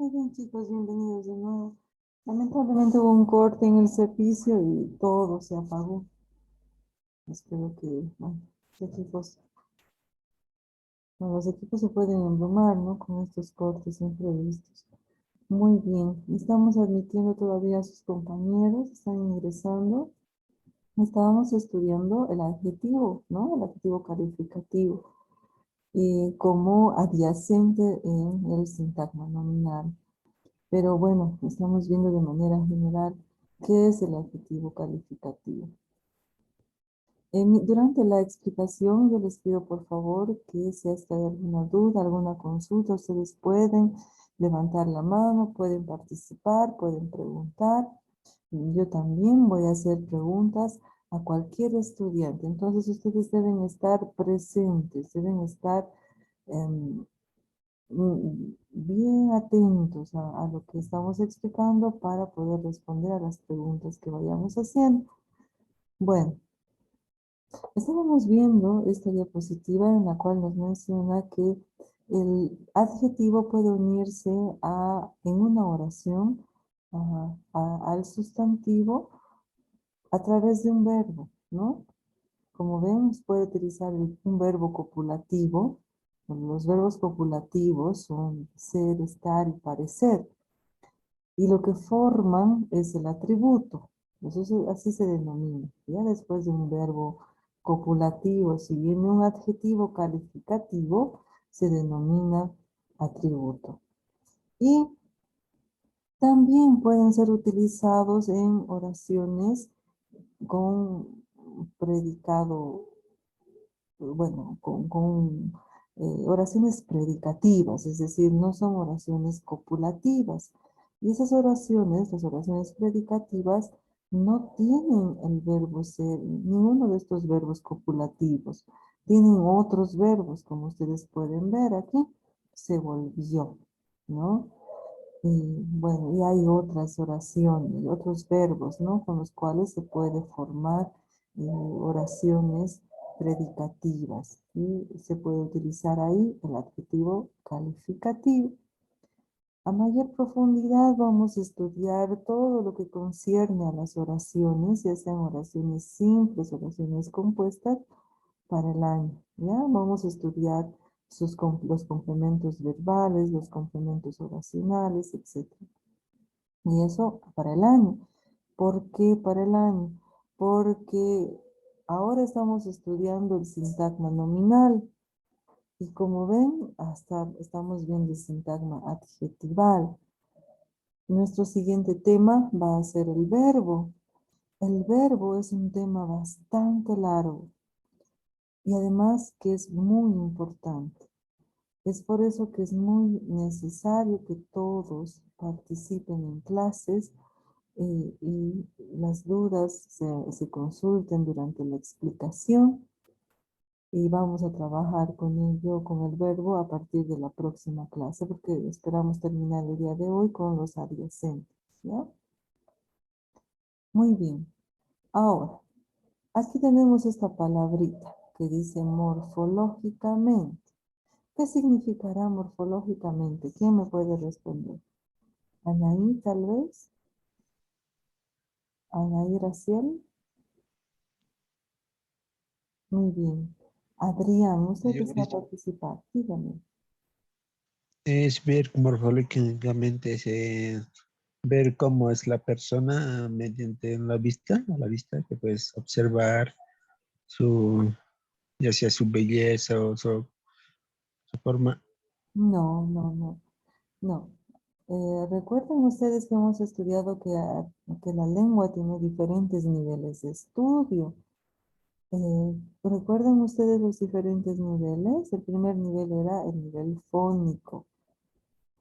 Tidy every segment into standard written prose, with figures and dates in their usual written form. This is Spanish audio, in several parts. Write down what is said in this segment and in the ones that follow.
Muy bien, chicos, bienvenidos de nuevo. Lamentablemente hubo un corte en el servicio y todo se apagó. Espero que, bueno, los equipos se pueden embromar, ¿no? Con estos cortes imprevistos. Muy bien, estamos admitiendo todavía a sus compañeros, están ingresando. Estábamos estudiando el adjetivo, ¿no? El adjetivo calificativo, como adyacente en el sintagma nominal. Pero bueno, estamos viendo de manera general qué es el adjetivo calificativo. Durante la explicación yo les pido por favor que si es que hay alguna duda, alguna consulta, ustedes pueden levantar la mano, pueden participar, pueden preguntar. Yo también voy a hacer preguntas a cualquier estudiante. Entonces ustedes deben estar presentes, deben estar em, bien atentos a lo que estamos explicando para poder responder a las preguntas que vayamos haciendo. Bueno, estábamos viendo esta diapositiva en la cual nos menciona que el adjetivo puede unirse en una oración al sustantivo a través de un verbo, ¿no? Como vemos, puede utilizar un verbo copulativo. Los verbos copulativos son ser, estar y parecer. Y lo que forman es el atributo. Así se denomina. Ya después de un verbo copulativo, si viene un adjetivo calificativo, se denomina atributo. Y también pueden ser utilizados en oraciones con predicado, bueno, con oraciones predicativas, es decir, no son oraciones copulativas. Y esas oraciones, las oraciones predicativas, no tienen el verbo ser, ninguno de estos verbos copulativos. Tienen otros verbos, como ustedes pueden ver aquí, se volvió, ¿no? Y bueno, y hay otras oraciones, otros verbos, ¿no? Con los cuales se puede formar oraciones predicativas. Y se puede utilizar ahí el adjetivo calificativo. A mayor profundidad vamos a estudiar todo lo que concierne a las oraciones, ya sean oraciones simples, oraciones compuestas, para el año. ¿Ya? Vamos a estudiar los complementos verbales, los complementos oracionales, etc. Y eso para el año. ¿Por qué para el año? Porque ahora estamos estudiando el sintagma nominal. Y como ven, hasta estamos viendo el sintagma adjetival. Nuestro siguiente tema va a ser el verbo. El verbo es un tema bastante largo y además que es muy importante. Es por eso que es muy necesario que todos participen en clases y las dudas se consulten durante la explicación y vamos a trabajar con ello, con el verbo a partir de la próxima clase porque esperamos terminar el día de hoy con los adyacentes, ¿ya? Muy bien. Ahora, aquí tenemos esta palabrita que dice morfológicamente. ¿Qué significará morfológicamente? ¿Quién me puede responder? ¿Anaí tal vez? ¿Anaí Raciel? Muy bien. Adrián, usted Yo desea creo participar. Dígame. es ver morfológicamente, ver cómo es la persona mediante la vista, a la vista, que puedes observar su, ya sea su belleza o su forma. No, no, no, no. Recuerden ustedes que hemos estudiado que la lengua tiene diferentes niveles de estudio. ¿Recuerdan ustedes los diferentes niveles? El primer nivel era el nivel fónico,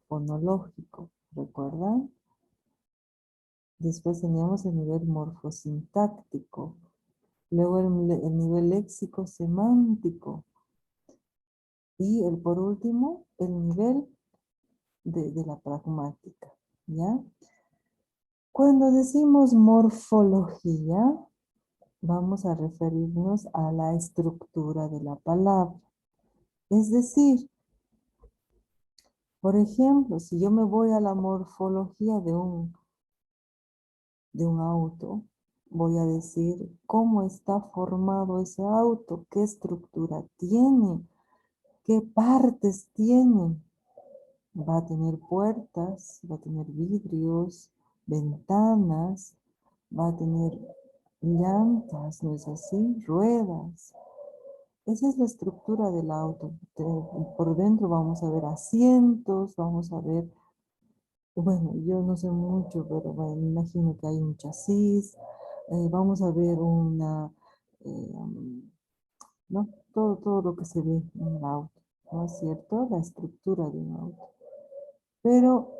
fonológico, ¿recuerdan? Después teníamos el nivel morfosintáctico, luego el nivel léxico-semántico y por último el nivel de la pragmática, ¿ya? Cuando decimos morfología, vamos a referirnos a la estructura de la palabra. Es decir, Por ejemplo, si yo me voy a la morfología de un auto, voy a decir cómo está formado ese auto, qué estructura tiene, qué partes tiene. Va a tener puertas, va a tener vidrios, ventanas, va a tener llantas, ¿no es así? Ruedas. Esa es la estructura del auto. Por dentro vamos a ver asientos, vamos a ver, bueno, yo no sé mucho, pero bueno, me imagino que hay un chasis, vamos a ver ¿no? Todo lo que se ve en el auto, ¿no es cierto? La estructura de un auto. Pero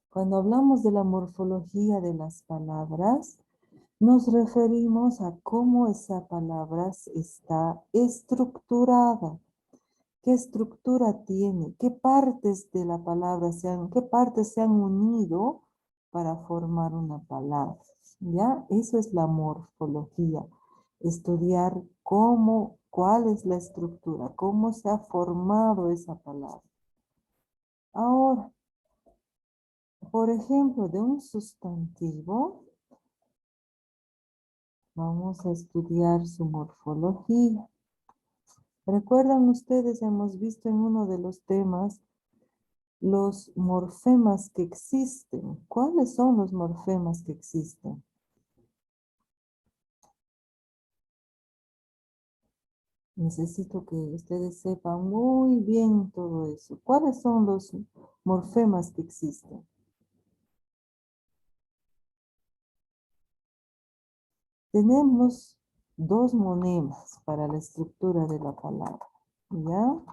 cuando hablamos de la morfología de las palabras, nos referimos a cómo esa palabra está estructurada. ¿Qué estructura tiene? ¿Qué partes de la palabra qué partes se han unido para formar una palabra? ¿Ya? Eso es la morfología. Estudiar cuál es la estructura, cómo se ha formado esa palabra. Ahora, por ejemplo, de un sustantivo, vamos a estudiar su morfología. ¿Recuerdan ustedes? Hemos visto en uno de los temas los morfemas que existen. ¿Cuáles son los morfemas que existen? Necesito que ustedes sepan muy bien todo eso. ¿Cuáles son los morfemas que existen? Tenemos dos monemas para la estructura de la palabra. ¿Ya?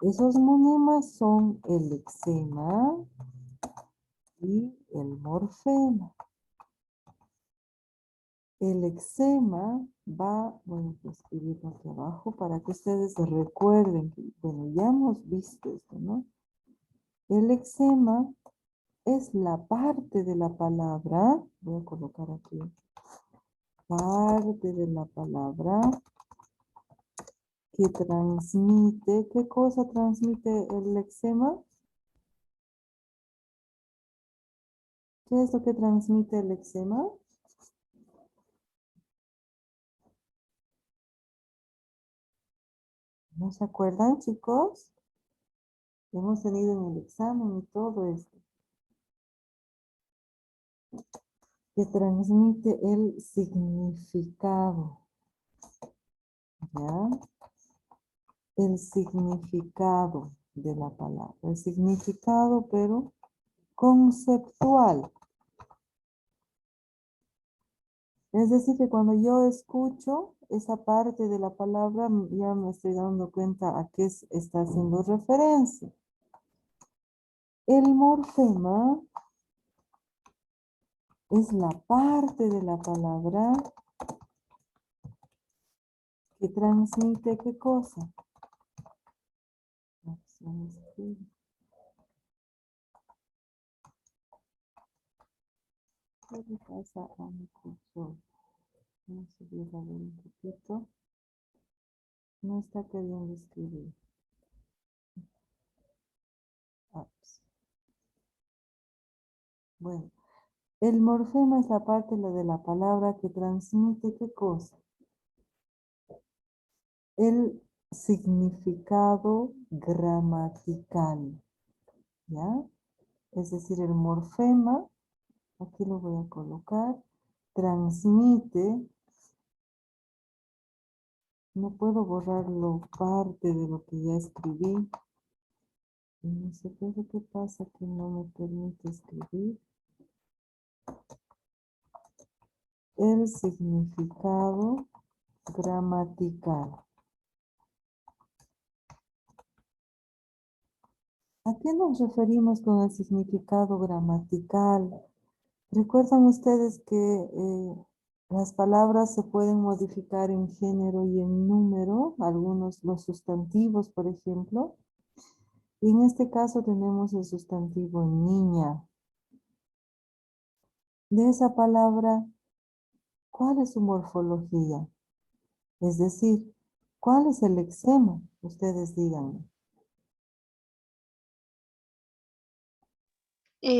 Esos monemas son el lexema y el morfema. El lexema voy a escribirlo aquí abajo para que ustedes recuerden que, bueno, ya hemos visto esto, ¿no? El lexema es la parte de la palabra, voy a colocar aquí, parte de la palabra que transmite, ¿qué cosa transmite el lexema? ¿Qué es lo que transmite el lexema? ¿No se acuerdan, chicos? Hemos tenido en el examen y todo esto. Que transmite el significado, ¿ya? El significado de la palabra. El significado, pero conceptual. Es decir, que cuando yo escucho esa parte de la palabra, ya me estoy dando cuenta a qué está haciendo referencia. El morfema es la parte de la palabra que transmite qué cosa. ¿Qué le pasa a mi cursor? Vamos a subir a ver un poquito. No está queriendo escribir. Bueno, el morfema es la parte de la palabra que transmite ¿qué cosa? El significado gramatical, ¿ya? Es decir, el morfema, aquí lo voy a colocar, transmite, no puedo borrarlo parte de lo que ya escribí, no sé qué es lo que pasa que no me permite escribir. El significado gramatical. ¿A qué nos referimos con el significado gramatical? ¿Recuerdan ustedes que las palabras se pueden modificar en género y en número? Algunos, los sustantivos, por ejemplo. Y en este caso tenemos el sustantivo niña. De esa palabra, ¿cuál es su morfología? Es decir, ¿cuál es el lexema? Ustedes díganme.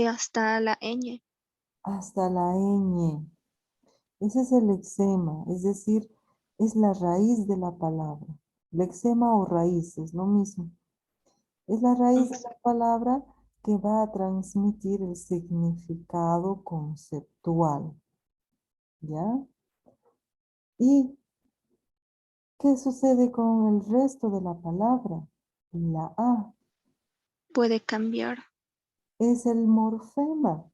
Hasta la ñ. Hasta la ñ. Ese es el lexema, es decir, es la raíz de la palabra. Lexema o raíz es lo mismo. Es la raíz de la palabra que va a transmitir el significado conceptual. ¿Ya? ¿Y qué sucede con el resto de la palabra? La A Puede cambiar. es el morfema.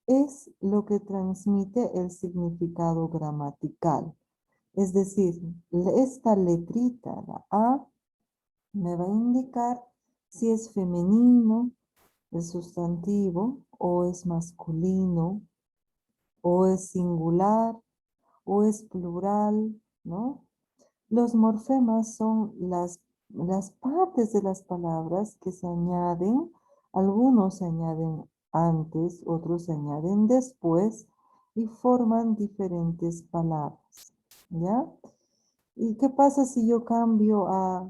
Es lo que transmite el significado gramatical. Es decir, esta letrita, la A, me va a indicar si es femenino, el sustantivo, o es masculino, o es singular, o es plural, ¿no? Los morfemas son las partes de las palabras que se añaden, algunos se añaden antes, otros se añaden después y forman diferentes palabras, ¿ya? ¿Y qué pasa si yo cambio a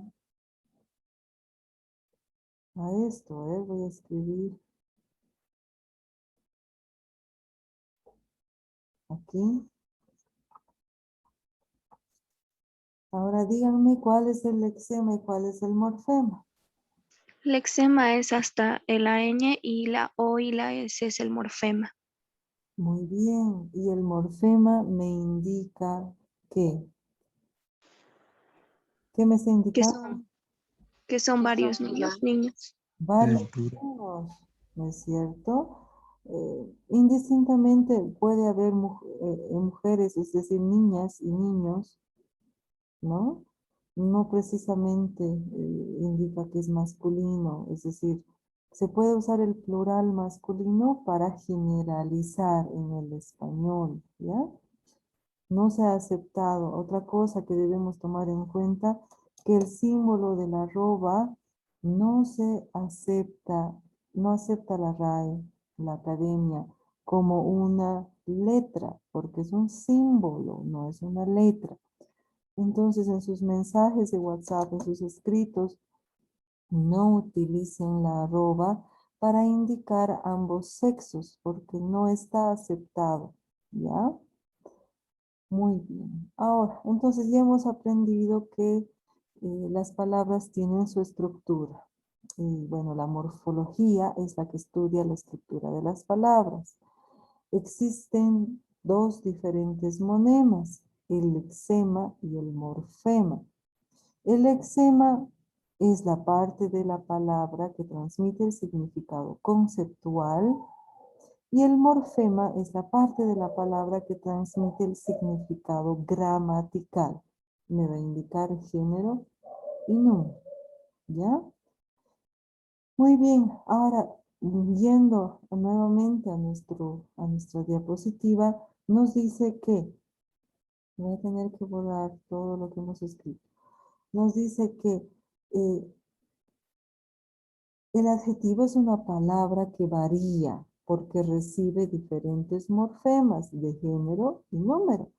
esto? Voy a escribir aquí. Ahora díganme cuál es el lexema y cuál es el morfema. Lexema es hasta la ñ y la o y la s es el morfema. Muy bien, y el morfema me indica ¿qué? ¿Qué me está Que indicando? son, que son varios niños. Varios El plural. niños, ¿no es cierto? Indistintamente puede haber mujeres, es decir, niñas y niños, ¿no? No precisamente indica que es masculino, es decir, se puede usar el plural masculino para generalizar en el español, ¿ya? No se ha aceptado. Otra cosa que debemos tomar en cuenta, que el símbolo de la arroba no se acepta, no acepta la RAE, la academia, como una letra, porque es un símbolo, no es una letra. Entonces, en sus mensajes de WhatsApp, en sus escritos, no utilicen la arroba para indicar ambos sexos, porque no está aceptado, ¿ya? Muy bien. Ahora, entonces ya hemos aprendido que las palabras tienen su estructura. Y bueno, la morfología es la que estudia la estructura de las palabras. Existen dos diferentes monemas, el lexema y el morfema. El lexema es la parte de la palabra que transmite el significado conceptual y el morfema es la parte de la palabra que transmite el significado gramatical. Me va a indicar género y número. ¿Ya? Muy bien. Ahora, yendo nuevamente a nuestra diapositiva, nos dice que, voy a tener que borrar todo lo que hemos escrito. Nos dice que el adjetivo es una palabra que varía porque recibe diferentes morfemas de género y número.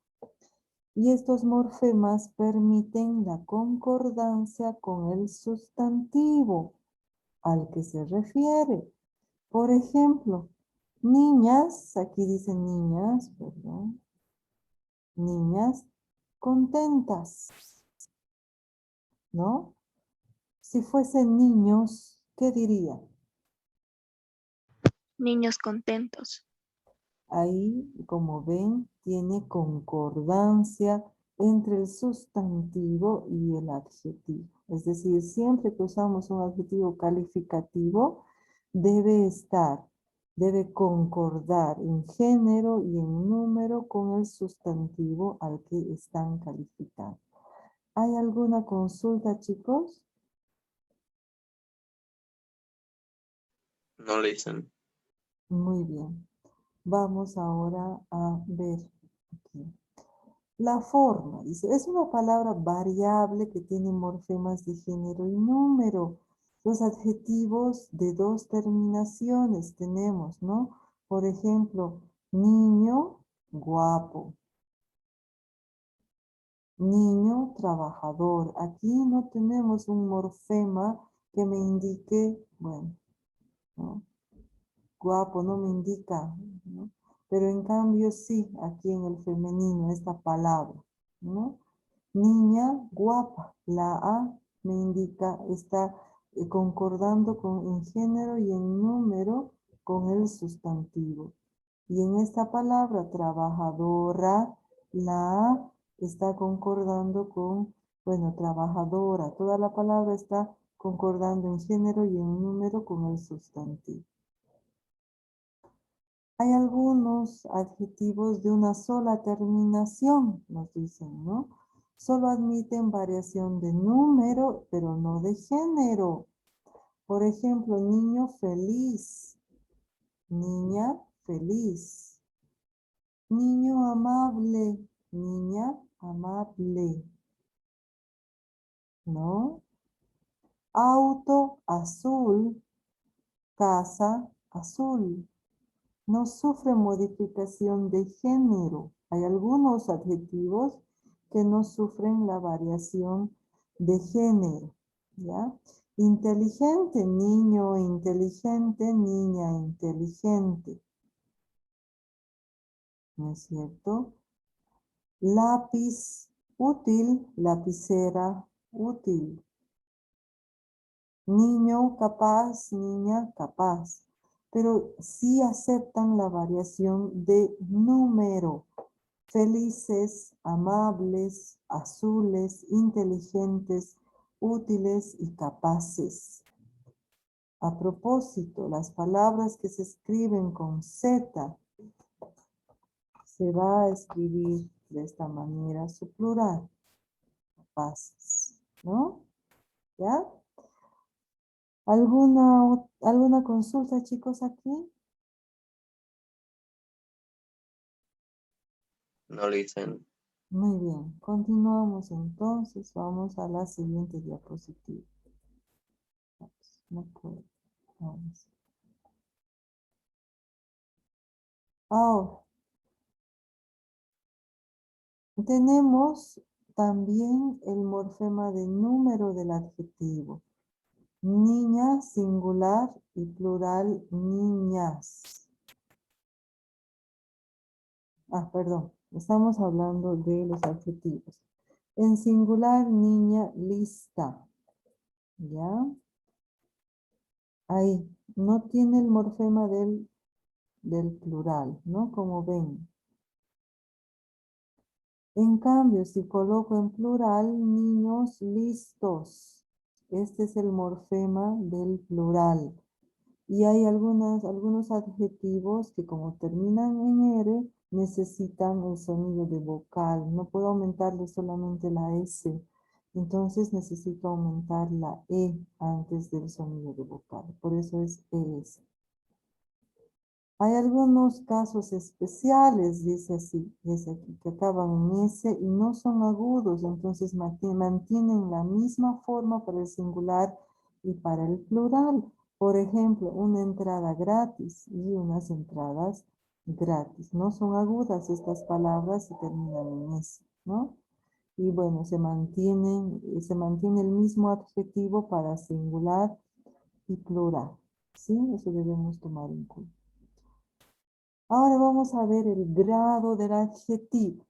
Y estos morfemas permiten la concordancia con el sustantivo al que se refiere. Por ejemplo, niñas, aquí dice niñas, perdón, niñas contentas, ¿no? Si fuesen niños, ¿qué diría? Niños contentos. Ahí, como ven, tiene concordancia entre el sustantivo y el adjetivo. Es decir, siempre que usamos un adjetivo calificativo, debe concordar en género y en número con el sustantivo al que están calificando. ¿Hay alguna consulta, chicos? No listen. Muy bien. Vamos ahora a ver aquí. La forma, dice, es una palabra variable que tiene morfemas de género y número. Los adjetivos de dos terminaciones tenemos, ¿no? Por ejemplo, niño, guapo. Niño, trabajador. Aquí no tenemos un morfema que me indique, bueno, ¿no? guapo no me indica, ¿no? Pero en cambio sí, aquí en el femenino, esta palabra, ¿no? Niña guapa, la A me indica, está concordando en género y en número con el sustantivo. Y en esta palabra, trabajadora, la A está concordando con, bueno, trabajadora. Toda la palabra está concordando en género y en número con el sustantivo. Hay algunos adjetivos de una sola terminación, nos dicen, ¿no? Solo admiten variación de número, pero no de género. Por ejemplo, niño feliz, niña feliz. Niño amable, niña amable, ¿no? Auto azul, casa azul. No sufre modificación de género. Hay algunos adjetivos que no sufren la variación de género, ¿ya? Inteligente, niño inteligente, niña inteligente, ¿no es cierto? Lápiz útil, lapicera útil. Niño capaz, niña capaz. Pero sí aceptan la variación de número. Felices, amables, azules, inteligentes, útiles y capaces. A propósito, las palabras que se escriben con Z se va a escribir de esta manera su plural. Capaces, ¿no? ¿Ya? ¿Alguna consulta, chicos, aquí? No listen. Muy bien, continuamos entonces. Vamos a la siguiente diapositiva. No puedo. Vamos. Ahora, tenemos también el morfema de número del adjetivo. Niña, singular y plural, niñas. Perdón, estamos hablando de los adjetivos. En singular, niña, lista. ¿Ya? Ahí, no tiene el morfema del plural, ¿no? Como ven. En cambio, si coloco en plural, niños listos. Este es el morfema del plural. Y hay algunos adjetivos que como terminan en R, necesitan el sonido de vocal. No puedo aumentarle solamente la S. Entonces necesito aumentar la E antes del sonido de vocal. Por eso es ES. Hay algunos casos especiales, dice aquí, que acaban en S y no son agudos, entonces mantienen la misma forma para el singular y para el plural. Por ejemplo, una entrada gratis y unas entradas gratis. No son agudas estas palabras y terminan en S, ¿no? Y bueno, se mantiene el mismo adjetivo para singular y plural. ¿Sí? Eso debemos tomar en cuenta. Ahora vamos a ver el grado del adjetivo.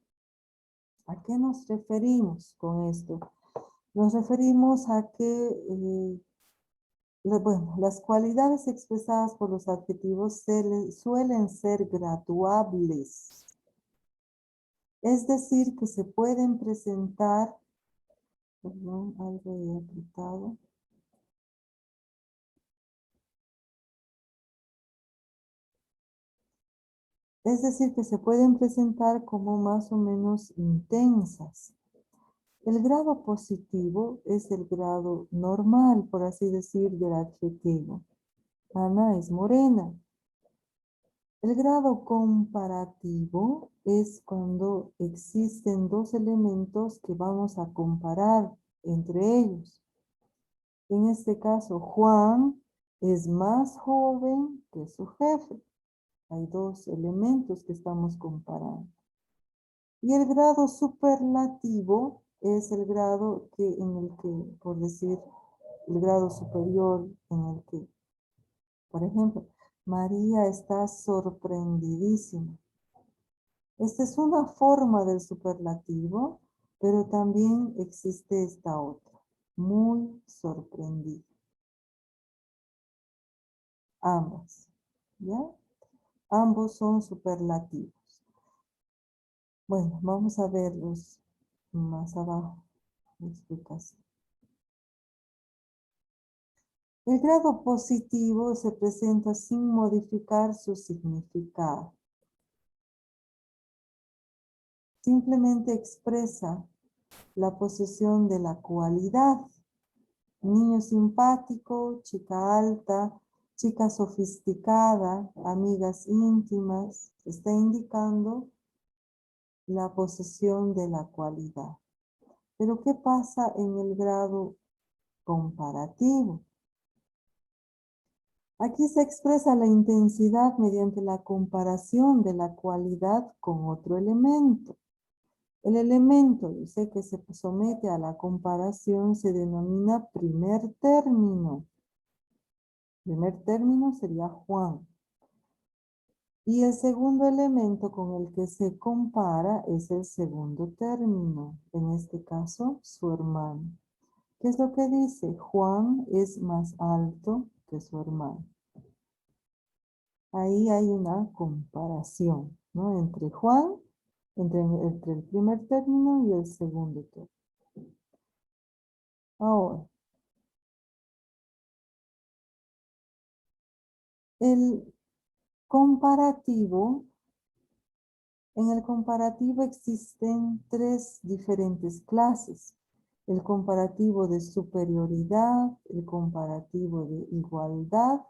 ¿A qué nos referimos con esto? Nos referimos a que, las cualidades expresadas por los adjetivos suelen ser graduables. Es decir, que se pueden presentar, perdón, algo he apretado. Es decir, que se pueden presentar como más o menos intensas. El grado positivo es el grado normal, por así decir, del adjetivo. Ana es morena. El grado comparativo es cuando existen dos elementos que vamos a comparar entre ellos. En este caso, Juan es más joven que su jefe. Hay dos elementos que estamos comparando. Y el grado superlativo es el grado en el que, por decir, el grado superior en el que, por ejemplo, María está sorprendidísima. Esta es una forma del superlativo, pero también existe esta otra. Muy sorprendida. Ambas, ¿ya? Ambos son superlativos. Bueno, vamos a verlos más abajo. La explicación. El grado positivo se presenta sin modificar su significado. Simplemente expresa la posesión de la cualidad. Niño simpático, chica alta, chica sofisticada, amigas íntimas. Está indicando la posesión de la cualidad. Pero ¿qué pasa en el grado comparativo? Aquí se expresa la intensidad mediante la comparación de la cualidad con otro elemento. El elemento, dice, que se somete a la comparación se denomina primer término. Primer término sería Juan. Y el segundo elemento con el que se compara es el segundo término, en este caso, su hermano. ¿Qué es lo que dice? Juan es más alto que su hermano. Ahí hay una comparación, ¿no? Entre Juan, entre el primer término y el segundo término. Ahora, el comparativo, en el comparativo existen tres diferentes clases. El comparativo de superioridad, el comparativo de igualdad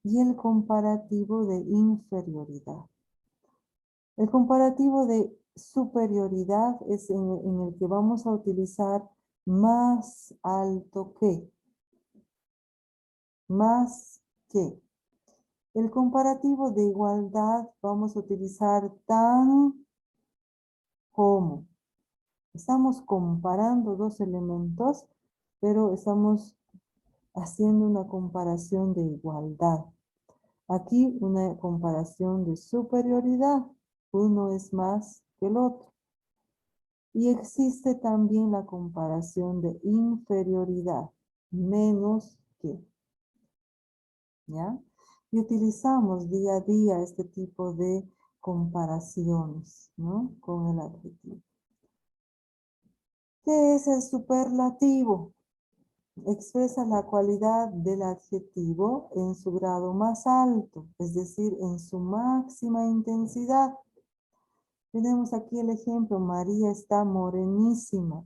y el comparativo de inferioridad. El comparativo de superioridad es en el que vamos a utilizar más alto que. Más que. El comparativo de igualdad vamos a utilizar tan como. Estamos comparando dos elementos, pero estamos haciendo una comparación de igualdad. Aquí una comparación de superioridad. Uno es más que el otro. Y existe también la comparación de inferioridad, menos que. ¿Ya? Y utilizamos día a día este tipo de comparaciones, ¿no? Con el adjetivo. ¿Qué es el superlativo? Expresa la cualidad del adjetivo en su grado más alto, es decir, en su máxima intensidad. Tenemos aquí el ejemplo, María está morenísima,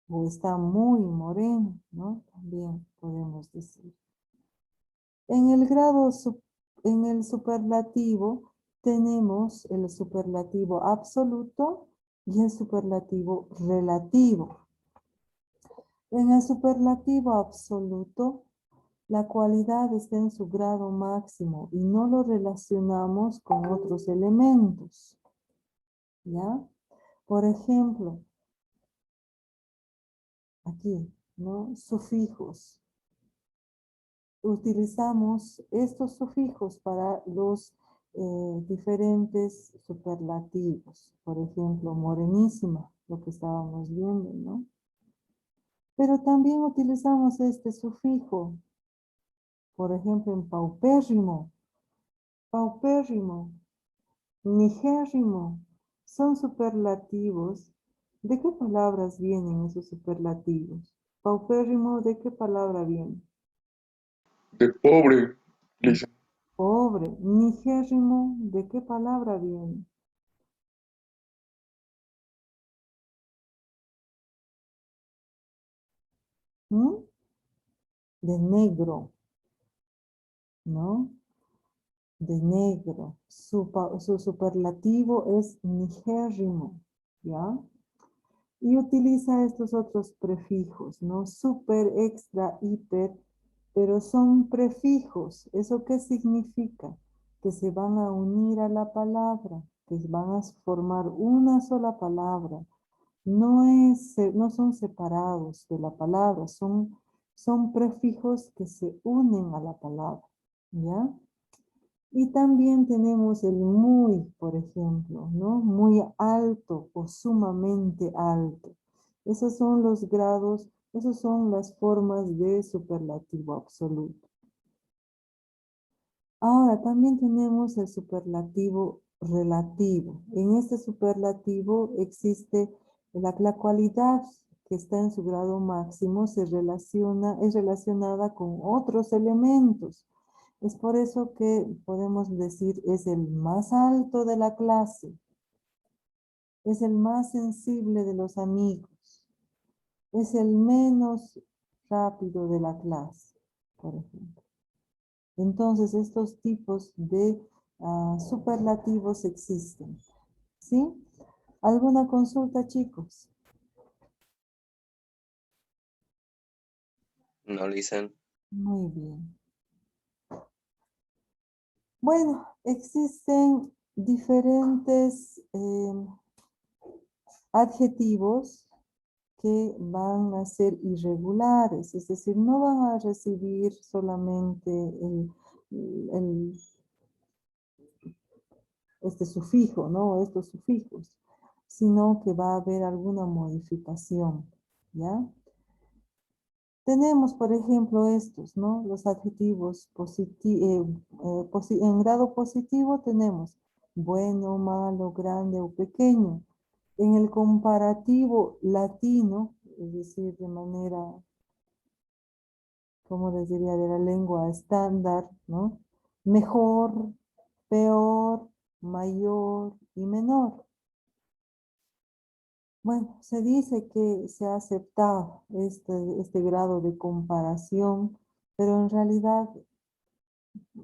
o está muy morena, ¿no? También podemos decir. En el superlativo tenemos el superlativo absoluto y el superlativo relativo. En el superlativo absoluto, la cualidad está en su grado máximo y no lo relacionamos con otros elementos. ¿Ya? Por ejemplo, aquí, ¿no? Sufijos. Utilizamos estos sufijos para los diferentes superlativos. Por ejemplo, morenísima, lo que estábamos viendo, ¿no? Pero también utilizamos este sufijo, por ejemplo, en paupérrimo. Paupérrimo, nigérrimo, son superlativos. ¿De qué palabras vienen esos superlativos? Paupérrimo, ¿de qué palabra viene? De pobre, Lisa. Pobre. Nigérrimo, ¿de qué palabra viene? ¿Mm? De negro, ¿no? De negro. Su superlativo es nigérrimo, ¿ya? Y utiliza estos otros prefijos, ¿no? Super, extra, hiper, pero son prefijos. ¿Eso qué significa? Que se van a unir a la palabra, que van a formar una sola palabra. No son separados de la palabra, son prefijos que se unen a la palabra, ¿ya? Y también tenemos el muy, por ejemplo, ¿no? Muy alto o sumamente alto. Esos son los grados, esas son las formas de superlativo absoluto. Ahora también tenemos el superlativo relativo. En este superlativo existe la cualidad que está en su grado máximo, es relacionada con otros elementos. Es por eso que podemos decir es el más alto de la clase, es el más sensible de los amigos, es el menos rápido de la clase, por ejemplo. Entonces, estos tipos de superlativos existen. ¿Sí? ¿Alguna consulta, chicos? No, listen. Muy bien. Bueno, existen diferentes adjetivos que van a ser irregulares, es decir, no van a recibir solamente este sufijo, ¿no? Estos sufijos, sino que va a haber alguna modificación, ¿ya? Tenemos, por ejemplo, estos, ¿no? Los adjetivos en grado positivo tenemos bueno, malo, grande o pequeño. En el comparativo latino, es decir, de manera, como les diría, de la lengua estándar, ¿no? Mejor, peor, mayor y menor. Bueno, se dice que se ha aceptado este grado de comparación, pero en realidad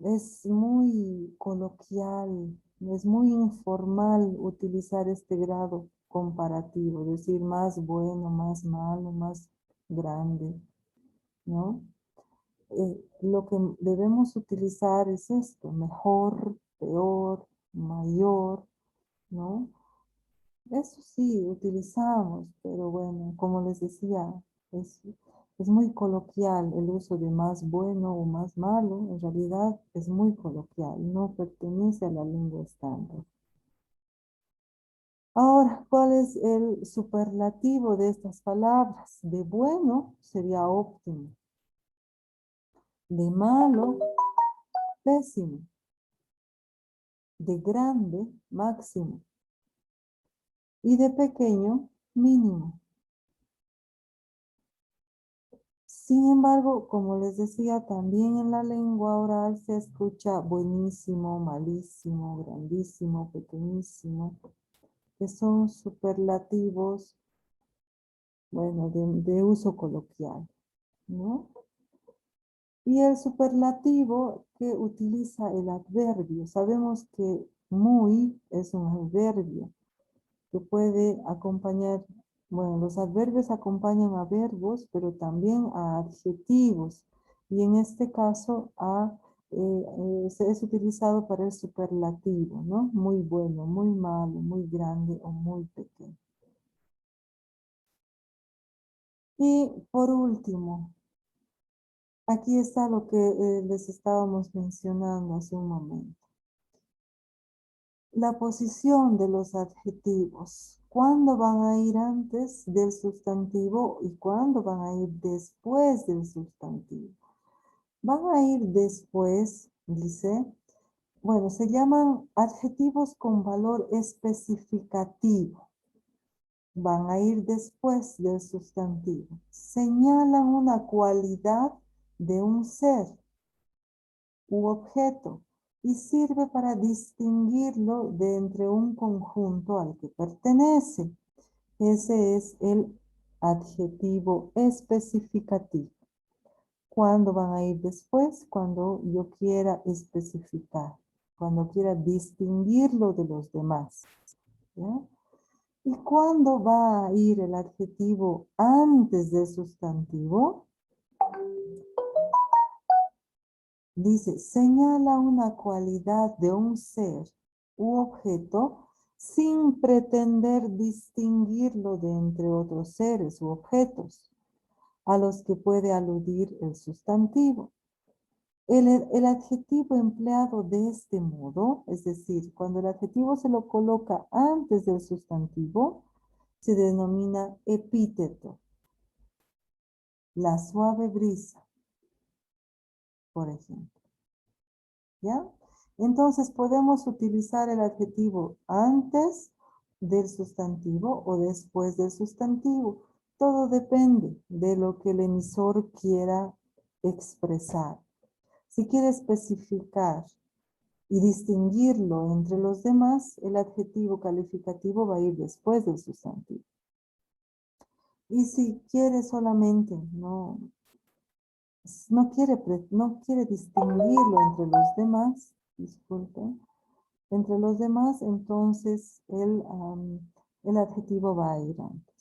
es muy coloquial, es muy informal utilizar este grado comparativo, es decir, más bueno, más malo, más grande, ¿no? Lo que debemos utilizar es esto, mejor, peor, mayor, ¿no? Eso sí, utilizamos, pero bueno, como les decía, es muy coloquial el uso de más bueno o más malo, en realidad es muy coloquial, no pertenece a la lengua estándar. Ahora, ¿cuál es el superlativo de estas palabras? De bueno sería óptimo, de malo, pésimo, de grande, máximo, y de pequeño, mínimo. Sin embargo, como les decía, también en la lengua oral se escucha buenísimo, malísimo, grandísimo, pequeñísimo, que son superlativos, bueno, de uso coloquial, ¿no? Y el superlativo que utiliza el adverbio. Sabemos que muy es un adverbio que puede acompañar, bueno, los adverbios acompañan a verbos, pero también a adjetivos. Y en este caso es utilizado para el superlativo, ¿no? Muy bueno, muy malo, muy grande o muy pequeño. Y por último, aquí está lo que les estábamos mencionando hace un momento. La posición de los adjetivos. ¿Cuándo van a ir antes del sustantivo y cuándo van a ir después del sustantivo? Van a ir después, dice. Bueno, se llaman adjetivos con valor especificativo. Van a ir después del sustantivo. Señalan una cualidad de un ser u objeto y sirve para distinguirlo de entre un conjunto al que pertenece. Ese es el adjetivo especificativo. ¿Cuándo van a ir después? Cuando yo quiera especificar, cuando quiera distinguirlo de los demás. ¿Ya? ¿Y cuándo va a ir el adjetivo antes del sustantivo? Dice, señala una cualidad de un ser u objeto sin pretender distinguirlo de entre otros seres u objetos a los que puede aludir el sustantivo. El adjetivo empleado de este modo, es decir, cuando el adjetivo se lo coloca antes del sustantivo, se denomina epíteto. La suave brisa, por ejemplo. ¿Ya? Entonces podemos utilizar el adjetivo antes del sustantivo o después del sustantivo. Todo depende de lo que el emisor quiera expresar. Si quiere especificar y distinguirlo entre los demás, el adjetivo calificativo va a ir después del sustantivo. Y si quiere solamente, no quiere distinguirlo entre los demás, disculpen, entre los demás, entonces el adjetivo va a ir antes.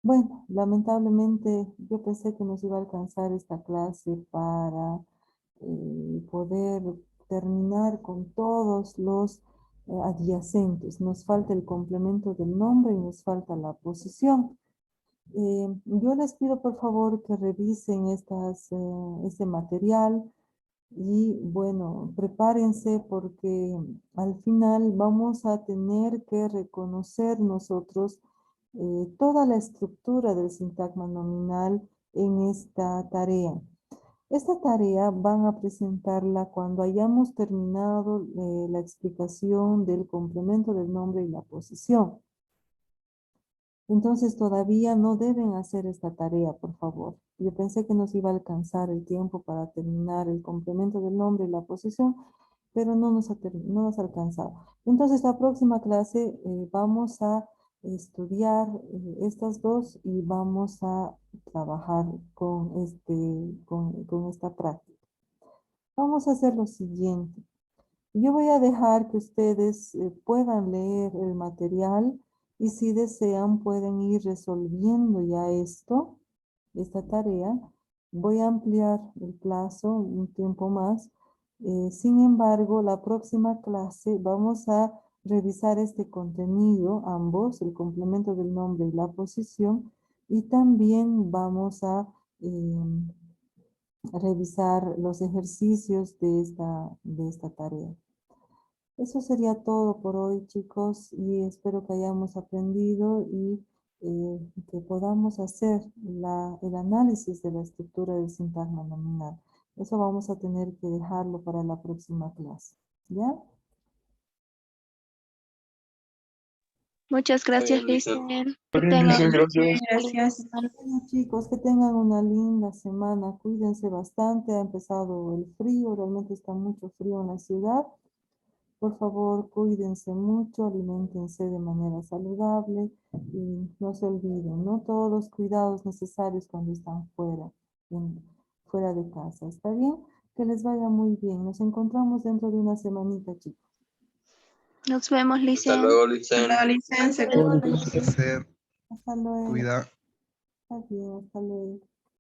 Bueno, lamentablemente yo pensé que nos iba a alcanzar esta clase para poder terminar con todos los adyacentes. Nos falta el complemento del nombre y nos falta la posición. Yo les pido por favor que revisen este material y bueno, prepárense porque al final vamos a tener que reconocer nosotros toda la estructura del sintagma nominal en esta tarea. Esta tarea van a presentarla cuando hayamos terminado la explicación del complemento del nombre y la posición. Entonces todavía no deben hacer esta tarea, por favor. Yo pensé que nos iba a alcanzar el tiempo para terminar el complemento del nombre y la posición, pero no nos ha alcanzado. Entonces la próxima clase vamos a estudiar estas dos y vamos a trabajar con esta práctica. Vamos a hacer lo siguiente. Yo voy a dejar que ustedes puedan leer el material y si desean pueden ir resolviendo ya esta tarea. Voy a ampliar el plazo un tiempo más. Sin embargo, la próxima clase vamos a revisar este contenido, ambos, el complemento del nombre y la posición, y también vamos a revisar los ejercicios de esta tarea. Eso sería todo por hoy, chicos, y espero que hayamos aprendido y que podamos hacer el análisis de la estructura del sintagma nominal. Eso vamos a tener que dejarlo para la próxima clase, ¿ya? Muchas gracias, Licen. Que Bien, tengan Licen, una gracias. linda semana. Bueno, chicos, que tengan una linda semana. Cuídense bastante. Ha empezado el frío, realmente está mucho frío en la ciudad. Por favor, cuídense mucho, aliméntense de manera saludable y no se olviden, ¿no? Todos los cuidados necesarios cuando están fuera de casa. ¿Está bien? Que les vaya muy bien. Nos encontramos dentro de una semanita, chicos. Nos vemos, Hasta Licen. luego, Licen. Hola, licencia. Hasta luego. Placer. Hasta luego. Cuidado. Está bien, hasta luego.